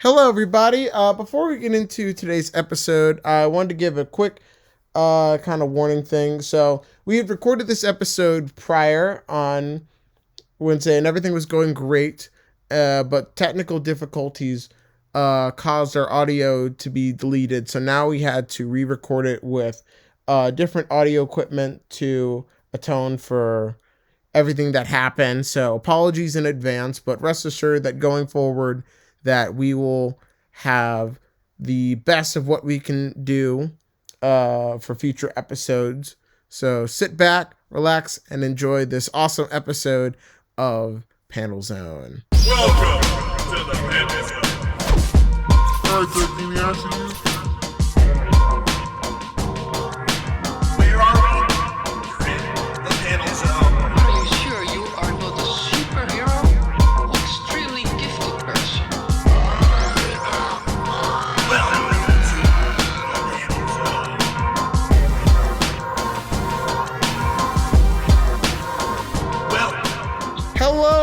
Hello, everybody. Before we get into today's episode, I wanted to give a quick kind of warning thing. So, we had recorded this episode prior on Wednesday, and everything was going great, but technical difficulties caused our audio to be deleted. So, now we had to re record it with different audio equipment to atone for everything that happened. So apologies in advance, but rest assured that going forward that we will have the best of what we can do for future episodes. So sit back, relax, and enjoy this awesome episode of Panel Zone. Welcome to the Panel Zone. Alright, so can we ask you? Where are we? You're in the Panel Zone. Are you sure you are not a superhero or extremely gifted person? Welcome to the Panel Zone.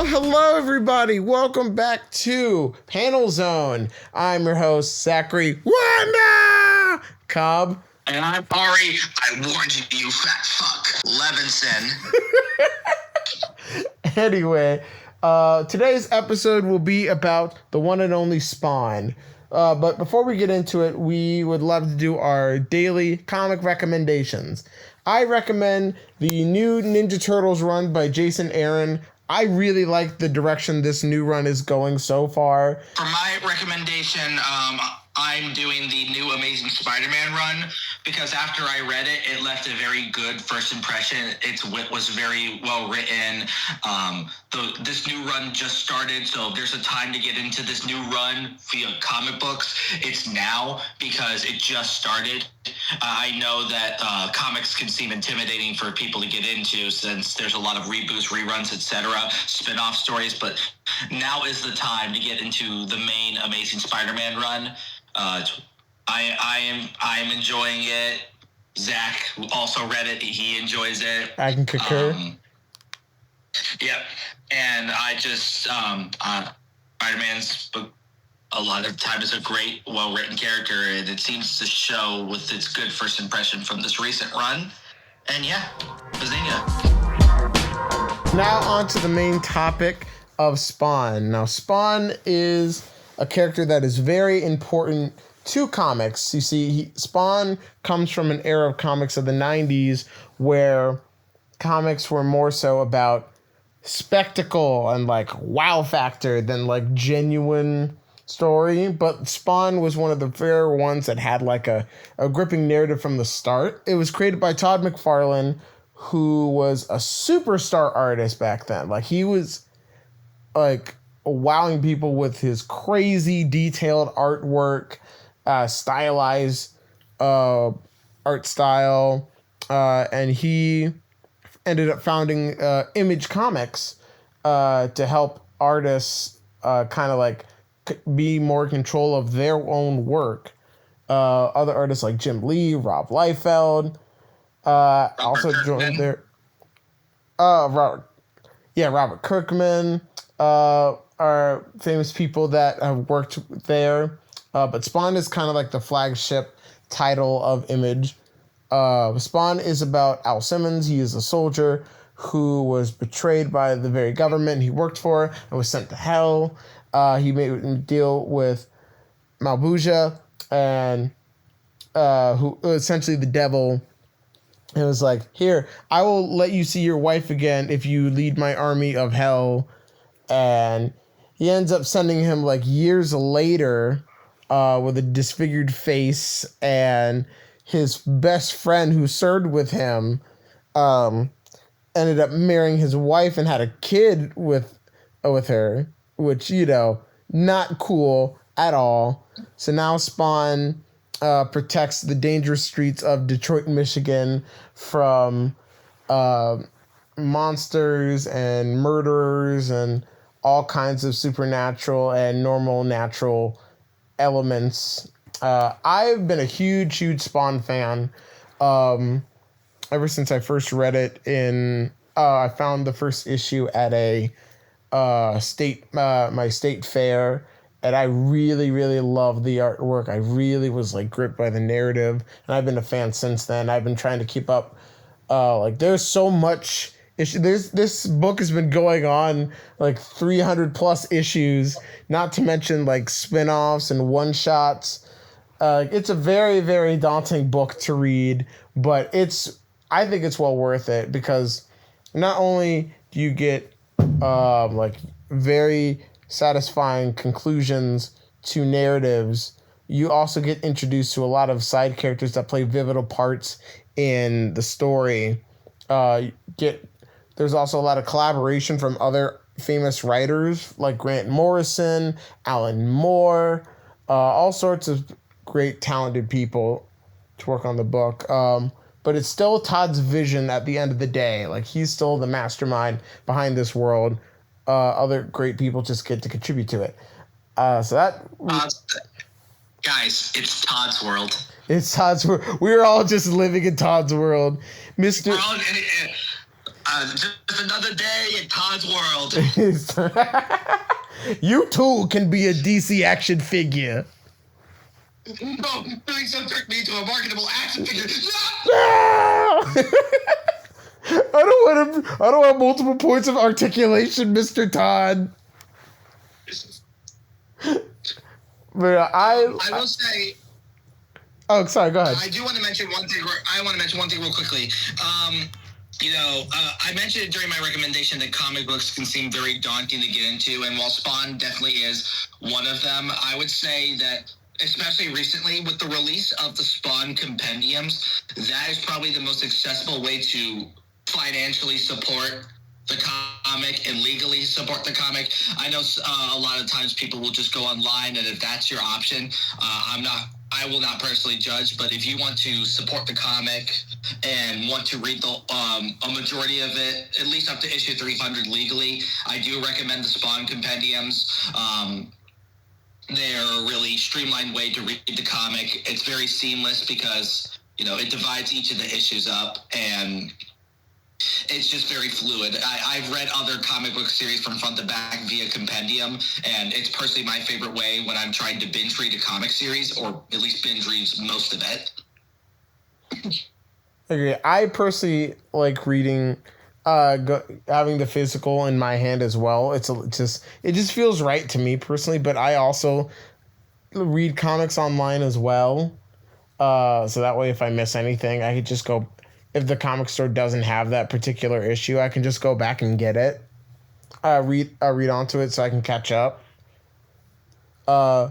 Hello, everybody. Welcome back to Panel Zone. I'm your host, Zachary Wanda Cobb. And I'm Ari. I warned you, you fat fuck. Levinson. Anyway, today's episode will be about the one and only Spawn. But before we get into it, we would love to do our daily comic recommendations. I recommend the new Ninja Turtles run by Jason Aaron. I really like the direction this new run is going so far. For my recommendation, I'm doing the new Amazing Spider-Man run because after I read it, it left a very good first impression. It was very well written. This new run just started, so if there's a time to get into this new run via comic books, it's now because it just started. I know that comics can seem intimidating for people to get into since there's a lot of reboots, reruns, etc., spin-off stories, but now is the time to get into the main Amazing Spider-Man run. I am enjoying it. Zach also read it. He enjoys it. I can concur. Yep. And I just, Spider-Man's book a lot of time is a great, well-written character, and it seems to show with its good first impression from this recent run. And yeah, Bazinga. Now on to the main topic of Spawn. Now, Spawn is a character that is very important to comics. You see, Spawn comes from an era of comics of the 90s where comics were more so about spectacle and like wow factor than like genuine story. But Spawn was one of the rare ones that had like a gripping narrative from the start. It was created by Todd McFarlane, who was a superstar artist back then. Like, he was like wowing people with his crazy detailed artwork, stylized art style, and he ended up founding Image Comics to help artists kind of like be more in control of their own work. Other artists like Jim Lee, Rob Liefeld, also joined there. Robert Kirkman are famous people that have worked there. But Spawn is kind of like the flagship title of Image. Spawn is about Al Simmons. He is a soldier who was betrayed by the very government he worked for and was sent to hell. He made a deal with Malbuja, and who essentially the devil. It was like, here, I will let you see your wife again if you lead my army of hell. And he ends up sending him like years later with a disfigured face, and his best friend who served with him ended up marrying his wife and had a kid with her, which, you know, not cool at all. So now Spawn protects the dangerous streets of Detroit, Michigan from monsters and murderers and all kinds of supernatural and normal natural elements. I've been a huge Spawn fan ever since I first read it in I found the first issue at a state fair, and I really, really love the artwork. I really was like gripped by the narrative, and I've been a fan since then. I've been trying to keep up. Like there's so much issue. This book has been going on like 300 plus issues, not to mention like spin-offs and one-shots. It's a very, very daunting book to read, but I think it's well worth it because not only do you get like very satisfying conclusions to narratives, you also get introduced to a lot of side characters that play pivotal parts in the story. There's also a lot of collaboration from other famous writers like Grant Morrison, Alan Moore, all sorts of great talented people to work on the book. But it's still Todd's vision at the end of the day. Like he's still the mastermind behind this world. Other great people just get to contribute to it. Guys, it's Todd's world. It's Todd's world. We're all just living in Todd's world. Mr. We're all, just another day in Todd's world. You too can be a DC action figure. No, please don't turn me into a marketable action figure. No! I don't want multiple points of articulation, Mr. Todd. But I will say. Oh, sorry. Go ahead. I do want to mention one thing. I want to mention one thing real quickly. I mentioned it during my recommendation that comic books can seem very daunting to get into, and while Spawn definitely is one of them, I would say that, especially recently with the release of the Spawn compendiums, that is probably the most accessible way to financially support the comic and legally support the comic. I know a lot of times people will just go online, and if that's your option, I will not personally judge, but if you want to support the comic and want to read a majority of it, at least up to issue 300 legally, I do recommend the Spawn compendiums. They're a really streamlined way to read the comic. It's very seamless because, it divides each of the issues up, and it's just very fluid. I've read other comic book series from front to back via compendium, and it's personally my favorite way when I'm trying to binge read a comic series, or at least binge read most of it. Okay, I personally like reading, having the physical in my hand as well. It just feels right to me personally, but I also read comics online as well. So that way, if I miss anything, I could just go. If the comic store doesn't have that particular issue, I can just go back and get it. Read onto it so I can catch up. Yeah,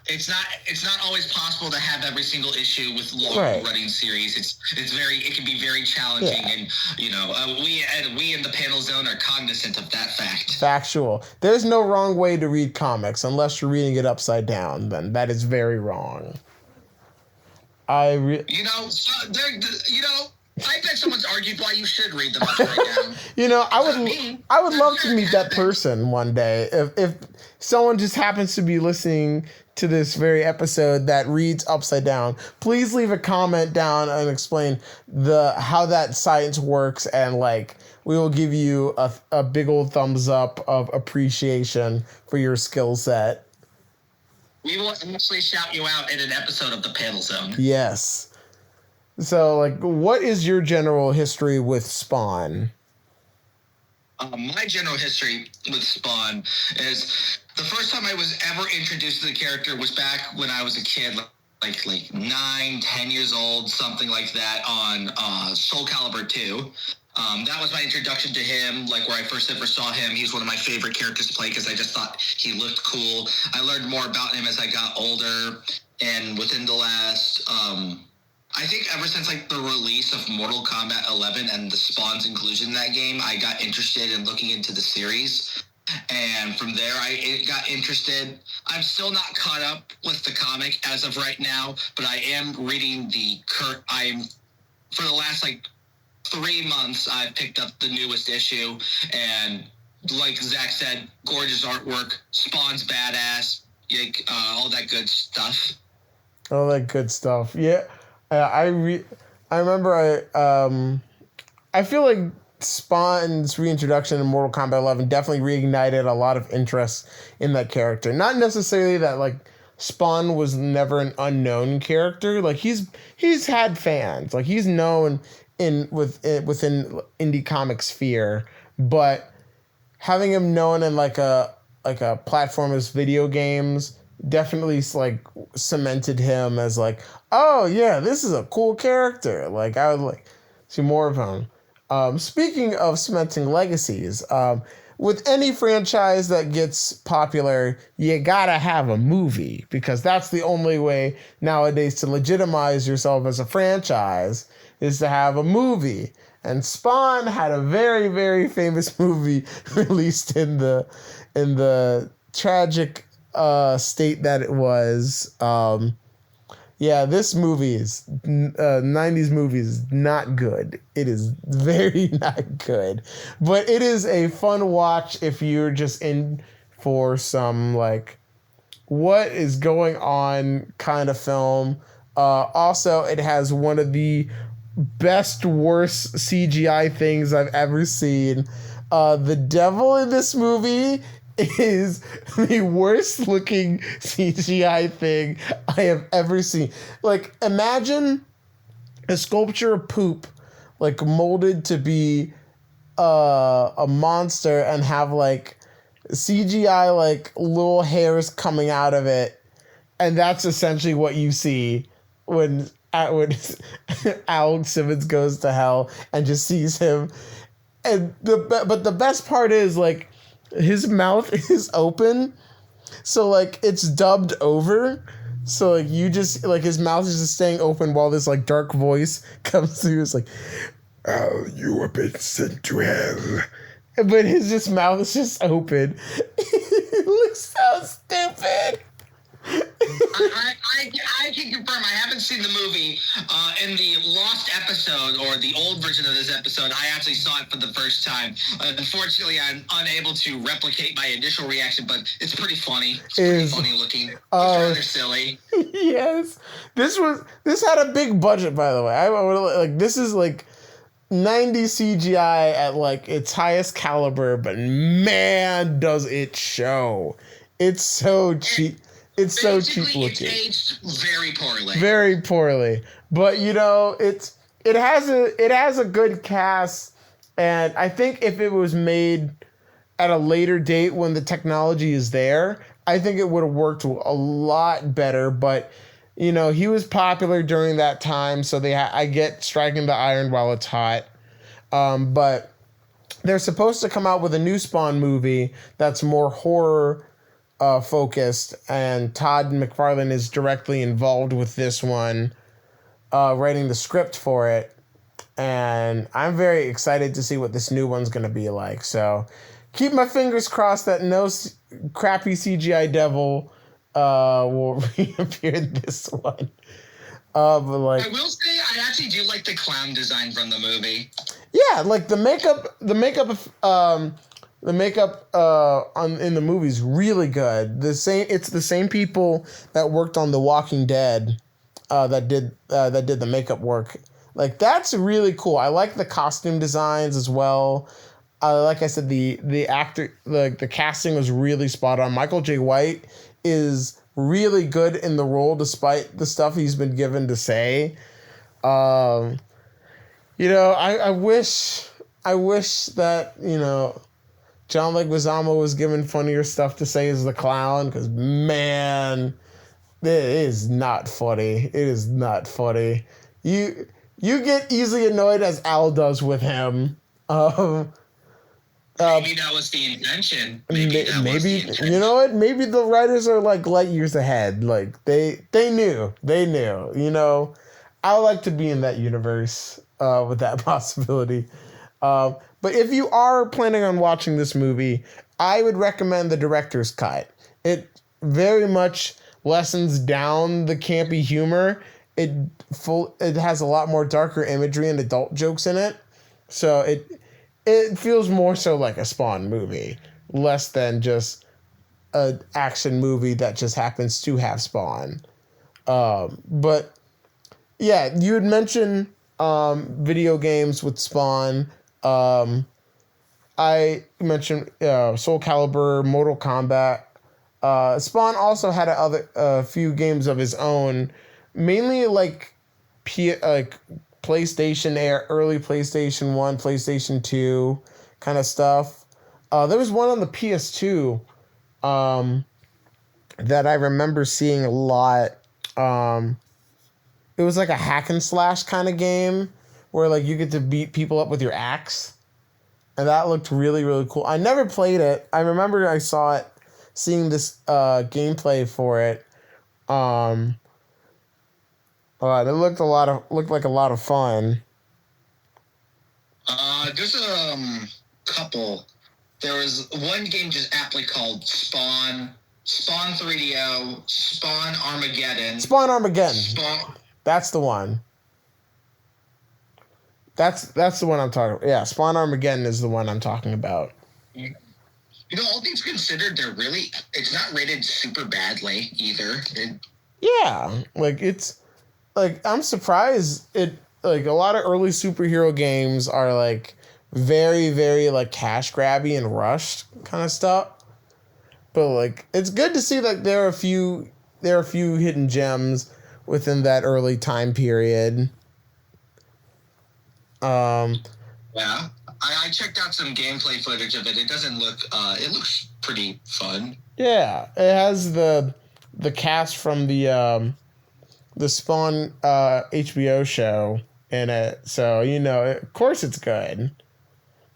it's not always possible to have every single issue with long running series. It can be very challenging, and we in the panel zone are cognizant of that fact. Factual. There's no wrong way to read comics unless you're reading it upside down. Then that is very wrong. I bet someone's argued why you should read them upside down. I would love to meet that person one day. If someone just happens to be listening to this very episode that reads upside down, please leave a comment down and explain how that science works, and we will give you a big old thumbs up of appreciation for your skill set. We will actually shout you out in an episode of the Panel Zone. Yes. So, what is your general history with Spawn? My general history with Spawn is the first time I was ever introduced to the character was back when I was a kid, like 9, 10 years old, something like that, on Soul Calibur 2. That was my introduction to him, where I first ever saw him. He was one of my favorite characters to play because I just thought he looked cool. I learned more about him as I got older, and within the last, I think ever since the release of Mortal Kombat 11 and the Spawn's inclusion in that game, I got interested in looking into the series. And from there, I got interested. I'm still not caught up with the comic as of right now, but I am reading for the last 3 months, I've picked up the newest issue, and like Zach said, gorgeous artwork, Spawn's badass, all that good stuff. All that good stuff. Yeah, I remember I feel like Spawn's reintroduction in Mortal Kombat 11 definitely reignited a lot of interest in that character. Not necessarily that like Spawn was never an unknown character. Like he's had fans. Like he's known within indie comic sphere, but having him known in like a platform as video games definitely like cemented him as like, oh yeah, this is a cool character. Like I would like see more of him. Speaking of cementing legacies, with any franchise that gets popular, you gotta have a movie because that's the only way nowadays to legitimize yourself as a franchise is to have a movie. And Spawn had a very, very famous movie released in the tragic state that it was. Yeah, this movie is 90s movie is not good. It is very not good. But it is a fun watch if you're just in for some like what is going on kind of film. Also, it has one of the best worst CGI things I've ever seen. The devil in this movie is the worst looking CGI thing I have ever seen. Like, imagine a sculpture of poop, like molded to be a monster and have like CGI like little hairs coming out of it, and that's essentially what you see when Alex Simmons goes to hell and just sees him. And but the best part is like his mouth is open, so like it's dubbed over, so like you just like his mouth is just staying open while this like dark voice comes through. It's like, oh, you have been sent to hell, but his just mouth is just open. It looks so stupid. I can confirm I haven't seen the movie. In the lost episode or the old version of this episode, I actually saw it for the first time. Unfortunately, I'm unable to replicate my initial reaction, but it's pretty funny. It's pretty funny looking. It's rather silly. Yes, this had a big budget, by the way. I like this is like 90s CGI at like its highest caliber, but man, does it show! It's so cheap. It's so cheap looking. It's aged very poorly. Very poorly. But you know, it has a good cast, and I think if it was made at a later date when the technology is there, I think it would have worked a lot better. But you know, he was popular during that time, so I get striking the iron while it's hot. But they're supposed to come out with a new Spawn movie that's more horror focused, and Todd McFarlane is directly involved with this one, writing the script for it, and I'm very excited to see what this new one's going to be like. So keep my fingers crossed that no crappy CGI devil will reappear in this one. But like, I will say I actually do like the clown design from the movie. Yeah, like the makeup in the movie is really good. It's the same people that worked on The Walking Dead that did the makeup work. Like that's really cool. I like the costume designs as well. Like I said, the actor, like the casting was really spot on. Michael J. White is really good in the role despite the stuff he's been given to say. You know, I wish that, you know, John Leguizamo was given funnier stuff to say as the clown, because, man, it is not funny. It is not funny. You get easily annoyed as Al does with him. Maybe that was the intention. Maybe you know what? Maybe the writers are like light years ahead. Like they knew. You know, I would like to be in that universe with that possibility. But if you are planning on watching this movie, I would recommend the director's cut. It very much lessens down the campy humor. It has a lot more darker imagery and adult jokes in it. So it feels more so like a Spawn movie, less than just an action movie that just happens to have Spawn. But yeah, you had mentioned video games with Spawn. I mentioned Soul Calibur, Mortal Kombat. Spawn also had a few games of his own, mainly like PlayStation early PlayStation 1, PlayStation 2 kind of stuff. There was one on the PS2 that I remember seeing a lot. It was like a hack and slash kind of game where like you get to beat people up with your axe. And that looked really, really cool. I never played it. I remember I saw it, seeing this gameplay for it. It looked like a lot of fun. There's a couple. There was one game just aptly called Spawn 3DO, Spawn Armageddon. Spawn Armageddon. Spawn. That's the one. That's the one I'm talking about. Yeah, Spawn Armageddon is the one I'm talking about. You know, all things considered, it's not rated super badly either. Yeah, like it's like I'm surprised like a lot of early superhero games are like very, very like cash grabby and rushed kind of stuff. But like it's good to see that there are a few hidden gems within that early time period. Yeah, I checked out some gameplay footage of it. It doesn't look. It looks pretty fun. Yeah, it has the cast from the Spawn HBO show in it, so of course it's good.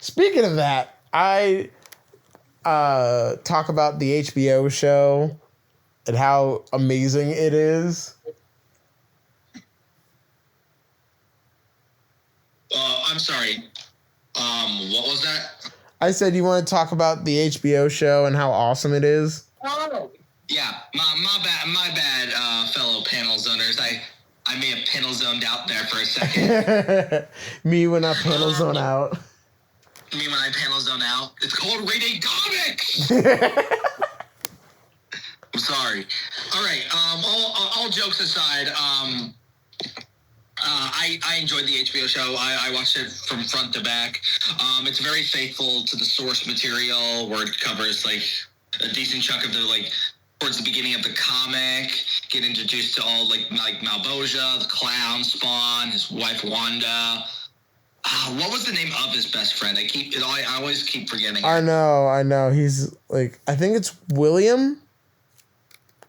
Speaking of that, I talk about the HBO show and how amazing it is. I'm sorry. What was that? I said you want to talk about the HBO show and how awesome it is. Oh. Yeah, my bad, fellow panel zoners. I may have panel zoned out there for a second. Me when I panel zone out. Me when I panel zone out. It's called reading comics. I'm sorry. All right. All jokes aside, I enjoyed the HBO show. I watched it from front to back. It's very faithful to the source material, where it covers like a decent chunk of the towards the beginning of the comic. Get introduced to all like Malboja, the clown, Spawn, his wife Wanda. What was the name of his best friend? I always keep forgetting. I know. He's like, I think it's William.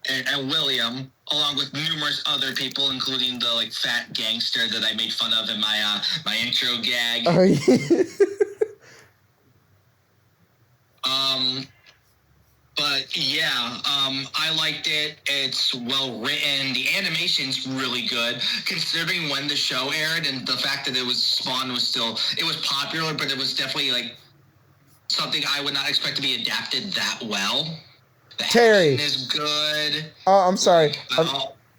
And William, along with numerous other people, including the fat gangster that I made fun of in my my intro gag. Oh, yeah. But yeah, I liked it. It's well written. The animation's really good, considering when the show aired and the fact that Spawn was popular, but it was definitely something I would not expect to be adapted that well. The Terry action is good. Oh, I'm sorry.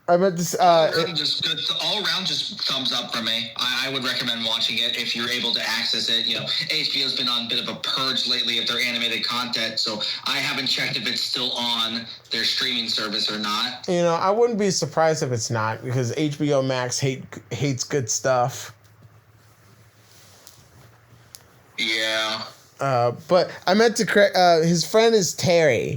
I meant to. All around, just thumbs up for me. I would recommend watching it if you're able to access it. HBO's been on a bit of a purge lately of their animated content, so I haven't checked if it's still on their streaming service or not. I wouldn't be surprised if it's not, because HBO Max hates good stuff. Yeah. But I meant to correct. His friend is Terry.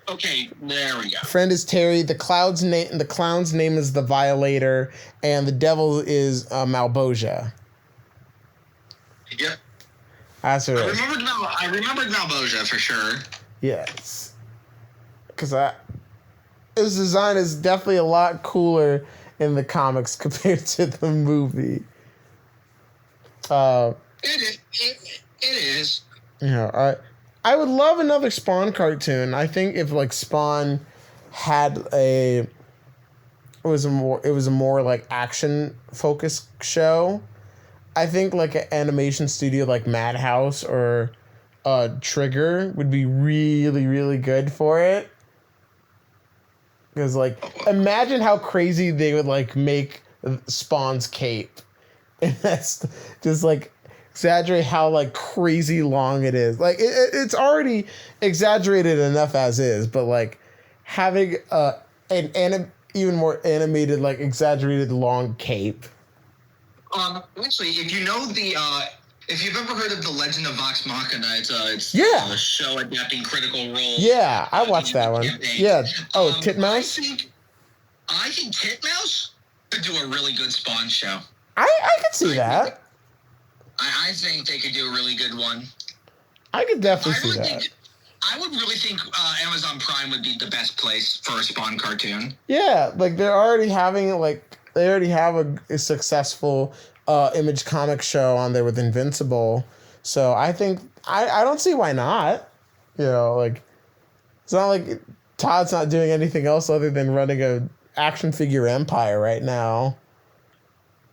Okay, there we go. Friend is Terry. The clown's name is the Violator, and the devil is Malboja. Yep. That's what I remembered Malboja for sure. Yes. Because his design is definitely a lot cooler in the comics compared to the movie. It is. I would love another Spawn cartoon. I think if Spawn had it was a more like action focused show. I think an animation studio like Madhouse or Trigger would be really, really good for it. Because imagine how crazy they would make Spawn's cape. And that's just exaggerate how crazy long it is. It's already exaggerated enough as is, but having an even more animated exaggerated long cape. Actually, if you know if you've ever heard of The Legend of Vox Machina, it's Yeah. a show adapting Critical Role. Yeah, I watched that one. campaign. Yeah. Oh, Titmouse? I think Titmouse could do a really good Spawn show. I could see that. I think they could do a really good one. I could definitely see that. I would really think Amazon Prime would be the best place for a Spawn cartoon. Yeah, like they already have a successful Image comic show on there with Invincible. So I think I don't see why not. You know, like it's not like Todd's not doing anything else other than running a action figure empire right now.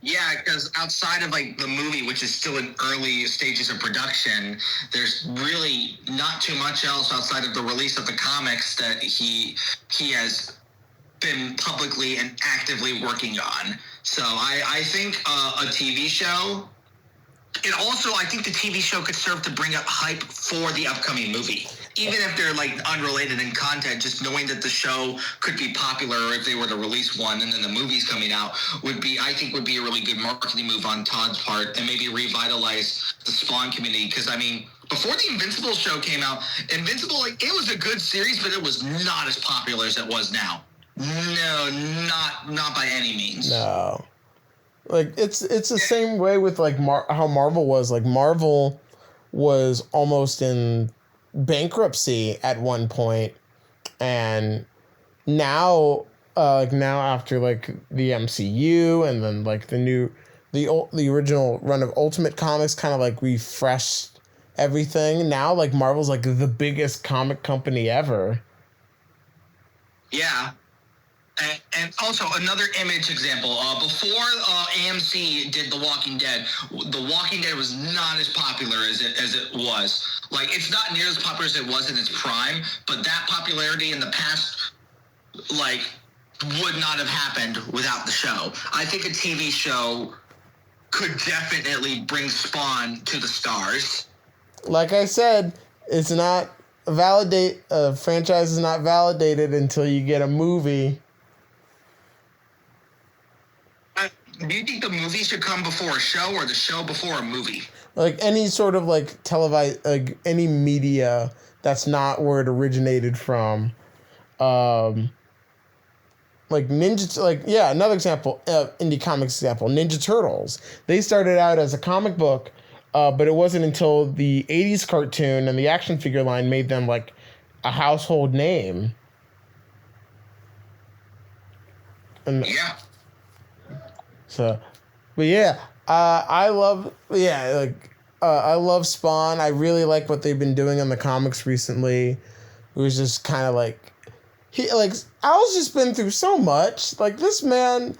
Yeah, because outside of like the movie, which is still in early stages of production, there's really not too much else outside of the release of the comics that he has been publicly and actively working on. So I think a TV show. And also, I think the TV show could serve to bring up hype for the upcoming movie. Even if they're like unrelated in content, just knowing that the show could be popular, or if they were to release one and then the movie's coming out, would be a really good marketing move on Todd's part, and maybe revitalize the Spawn community. Because I mean, before the Invincible show came out, Invincible, like, it was a good series, but it was not as popular as it was now. No, not by any means. No. Like it's the same way with like how Marvel was. Like Marvel was almost in bankruptcy at one point, and now after like the MCU and then like the original run of Ultimate Comics kind of like refreshed everything. Now like Marvel's like the biggest comic company ever. Yeah. And also another Image example. Before AMC did The Walking Dead, The Walking Dead was not as popular as it was. Like, it's not near as popular as it was in its prime, but that popularity in the past, like, would not have happened without the show. I think a TV show could definitely bring Spawn to the stars. Like I said, it's not a franchise is not validated until you get a movie. Do you think the movie should come before a show or the show before a movie? Like any sort of like televised, like any media that's not where it originated from. Like another example, indie comics example, Ninja Turtles. They started out as a comic book, but it wasn't until the 80s cartoon and the action figure line made them like a household name. And yeah. So, but yeah, I love Spawn. I really like what they've been doing on the comics recently. It was just kind of like, Al's just been through so much. Like this man,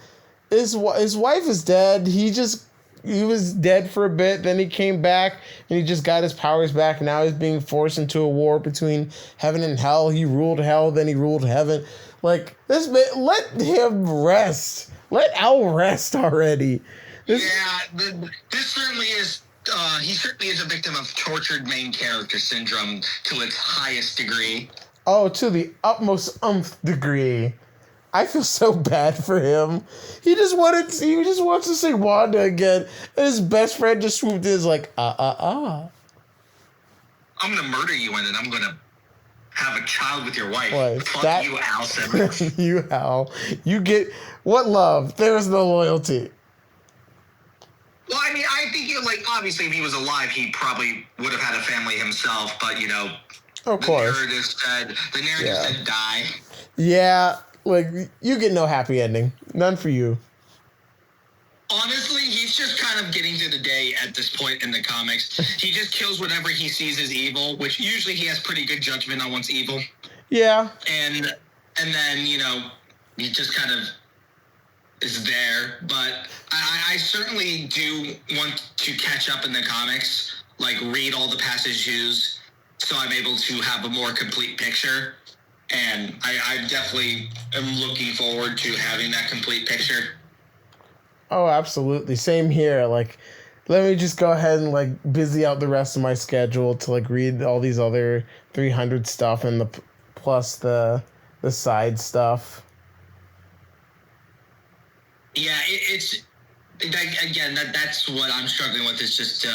his wife is dead. He was dead for a bit. Then he came back and he just got his powers back. And now he's being forced into a war between heaven and hell. He ruled hell, then he ruled heaven. Like this man, let him rest. Let Al rest already. This certainly is. He certainly is a victim of tortured main character syndrome to its highest degree. Oh, to the utmost degree. I feel so bad for him. He just wants to say Wanda again. And his best friend just swooped in, is like, I'm gonna murder you, and then I'm gonna have a child with your wife. Fuck you, Al Simmons. You, Al. You get what love? There is no loyalty. Well, I mean, I think obviously if he was alive, he probably would have had a family himself. But of course, the narrative said die. Yeah, like you get no happy ending. None for you. Honestly, he's just kind of getting through the day at this point in the comics. He just kills whatever he sees as evil, which usually he has pretty good judgment on what's evil. Yeah. And then, he just kind of is there. But I certainly do want to catch up in the comics, like read all the past issues so I'm able to have a more complete picture. And I definitely am looking forward to having that complete picture. Oh, absolutely. Same here. Like, let me just go ahead and, like, busy out the rest of my schedule to, like, read all these other 300 stuff and plus the side stuff. Yeah, it's Again, that's what I'm struggling with is just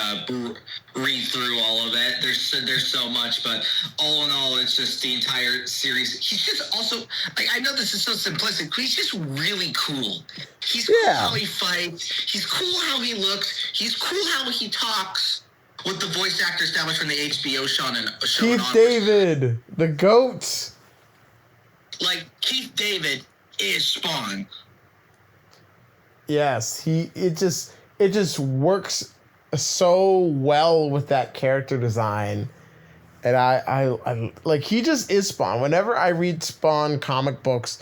read through all of it. There's so much, but all in all, it's just the entire series. He's just also like, I know this is so simplistic, but he's just really cool. He's cool how he fights. He's cool how he looks. He's cool how he talks. With the voice actor established from the HBO show and Keith David, the GOAT. Like, Keith David is Spawn. Yes, it just works so well with that character design. And I like, he just is Spawn. Whenever I read Spawn comic books,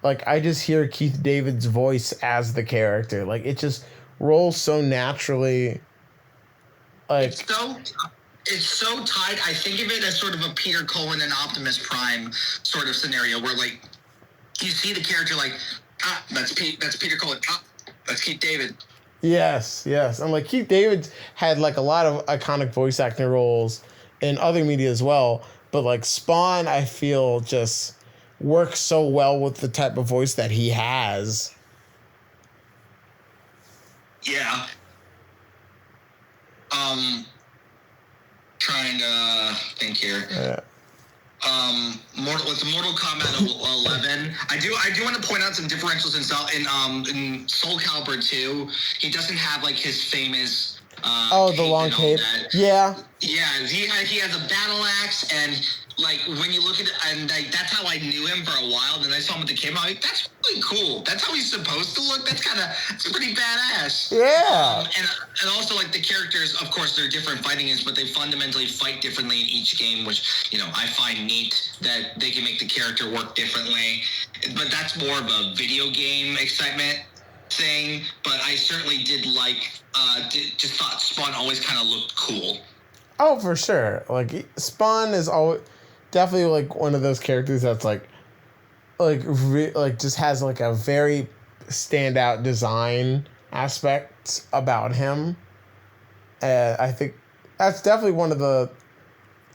like, I just hear Keith David's voice as the character. Like, it just rolls so naturally. Like, it's so tied. I think of it as sort of a Peter Cullen and Optimus Prime sort of scenario where, like, you see the character like, that's Peter Cullen, that's Keith David. Yes. And like, Keith David had like a lot of iconic voice acting roles in other media as well, but like Spawn, I feel, just works so well with the type of voice that he has. Yeah. Trying to think here. Yeah. Mortal Kombat 11. I do want to point out some differentials in Soul Calibur 2. He doesn't have like his famous the long cape. Yeah. Yeah, he has a battle axe, and like when you look at it, and like, that's how I knew him for a while. Then I saw him at the game. I'm like, that's really cool. That's how he's supposed to look. It's pretty badass. Yeah. And also, like, the characters, of course, they're different fighting games, but they fundamentally fight differently in each game, which, you know, I find neat that they can make the character work differently. But that's more of a video game excitement thing. But I certainly did like, just thought Spawn always kind of looked cool. Oh, for sure. Like, Spawn is always definitely like one of those characters that's like just has like a very standout design aspect about him. I think that's definitely one of the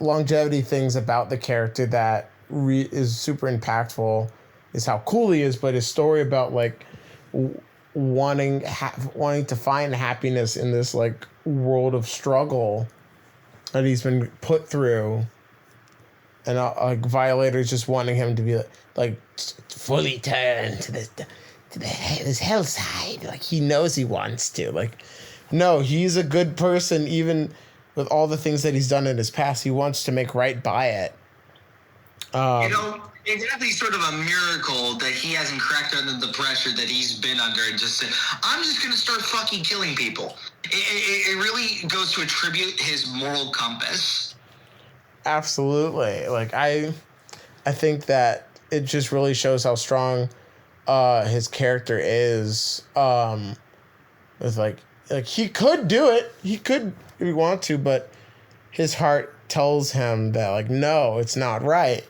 longevity things about the character that is super impactful, is how cool he is, but his story about like wanting to find happiness in this like world of struggle that he's been put through, and like violators just wanting him to be like fully turned to this hell side. Like, he knows he wants to. Like, no, he's a good person, even with all the things that he's done in his past. He wants to make right by it. It's definitely sort of a miracle that he hasn't cracked under the pressure that he's been under and just said, I'm just going to start fucking killing people. It really goes to attribute his moral compass. Absolutely. Like, I think that it just really shows how strong his character is. It's like he could do it. He could if he wanted to, but his heart tells him that, like, no, it's not right.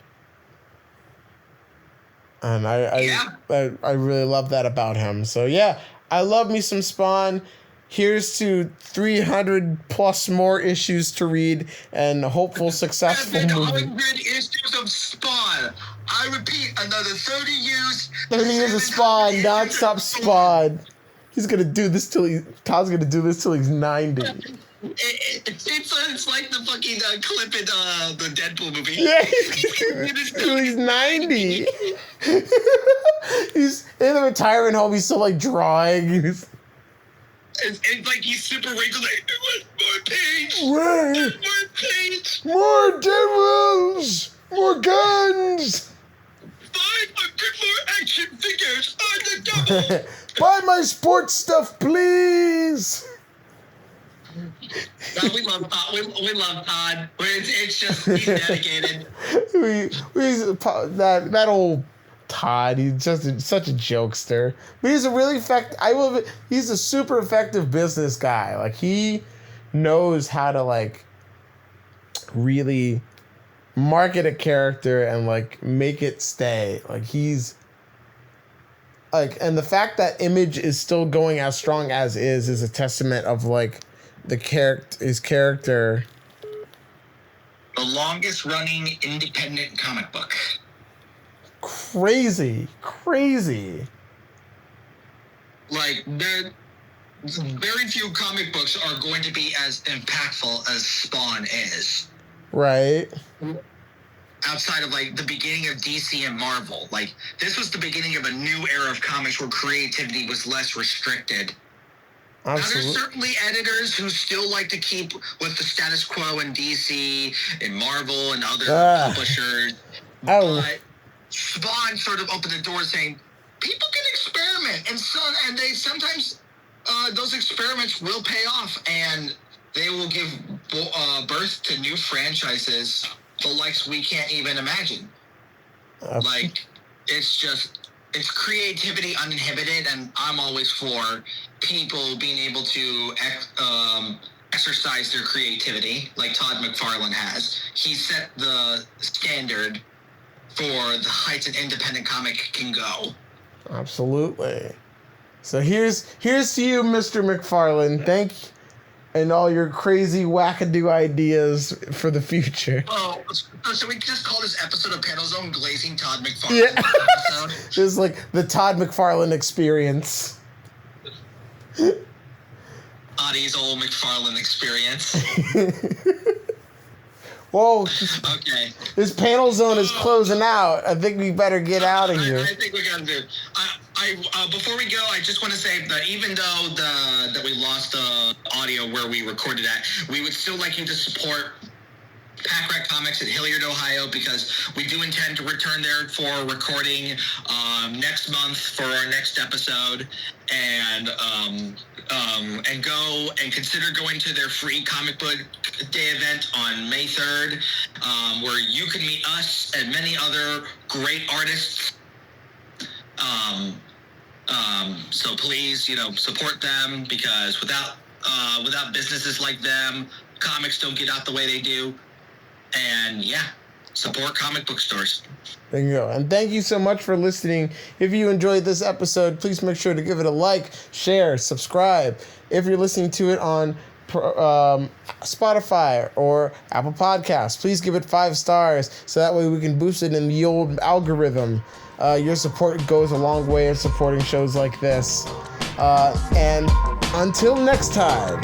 And I really love that about him. So yeah, I love me some Spawn. Here's to 300 plus more issues to read and hopeful successful movie. 100 issues of Spawn. I repeat, another 30 years. 30 years of Spawn, nonstop Spawn. He's gonna do this Todd's gonna do this till he's 90. It's like the fucking clip in the Deadpool movie. Yeah, till he's 90. He's in the retirement home. He's still like drawing. It's like he's super wrinkled. Like, more paint. Where? More paint. More devils. More guns. 500 more action figures on the double. Buy my sports stuff, please. No, we love Todd. We love Todd. It's just, he's dedicated. That old Todd, he's just such a jokester. But he's a really he's a super effective business guy. Like, he knows how to like really market a character and like make it stay. Like, he's like, and the fact that Image is still going as strong as is a testament of like his character. The longest running independent comic book. Crazy. Crazy. Like, very few comic books are going to be as impactful as Spawn is. Right. Outside of like the beginning of DC and Marvel, like this was the beginning of a new era of comics where creativity was less restricted. Now, there's certainly editors who still like to keep with the status quo in DC and Marvel and other publishers. But Spawn sort of opened the door saying people can experiment, and they sometimes those experiments will pay off, and they will give birth to new franchises the likes we can't even imagine. Like, it's creativity uninhibited, and I'm always for people being able to exercise their creativity like Todd McFarlane has. He set the standard for the heights an independent comic can go. Absolutely. So here's to you, Mr. McFarlane. Thank you, and all your crazy wackadoo ideas for the future. Oh, so we just call this episode of Panel Zone Glazing Todd McFarlane episode? This is like the Todd McFarlane experience. Audie's old McFarlane experience. Whoa. Okay. This Panel Zone is closing out. I think we better get out of here. I think we gotta do. Before we go, I just want to say that even though that we lost the audio where we recorded at, we would still like you to support Pack Rat Comics in Hilliard, Ohio, because we do intend to return there for recording next month for our next episode, and go and consider going to their free comic book day event on May 3rd, where you can meet us and many other great artists. So please, support them, because without businesses like them, comics don't get out the way they do. And support comic book stores. There you go. And thank you so much for listening. If you enjoyed this episode, please make sure to give it a like, share, subscribe. If you're listening to it on Spotify or Apple Podcasts, please give it 5 stars so that way we can boost it in the old algorithm. Your support goes a long way in supporting shows like this. And until next time.